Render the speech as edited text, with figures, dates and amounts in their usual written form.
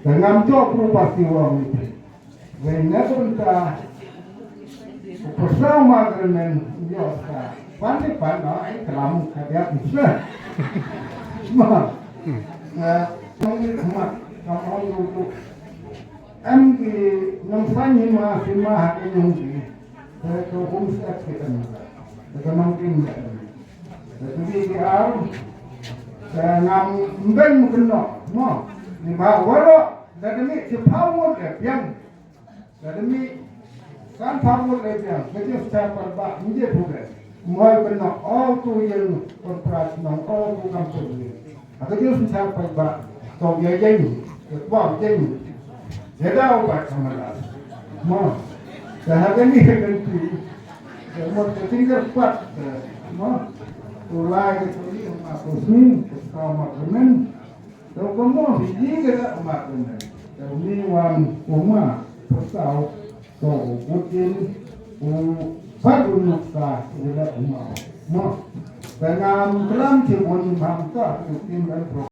Dengan tu aku pasti orang itu. Wena berita bersama dengan Yosa. Pandai pandai kelam kadia bisa. Semua. Kami kemat kamu itu. Amki nampanyi masih mah ini. Itu homestay kita ni. Itu mungkin. Jadi dia ngam mben mukena. Mo. Ni ba wala dadami si power yang dadami kan power yang jadi siapa ba nije bukan moi kena all tu yang operasi all tu kampung ni atau dia siapa ba to ya jadi ba jadi jadi apa kamera mo dah ni kan tu mo tinggal kuat mo ulai itu ni aku sini sama teman. Kalau kamu biji kita makan, kalau ni wan rumah pesau, so mungkin satu nukta tidak rumah, mo dengan kelam cipun bangsa mungkin dan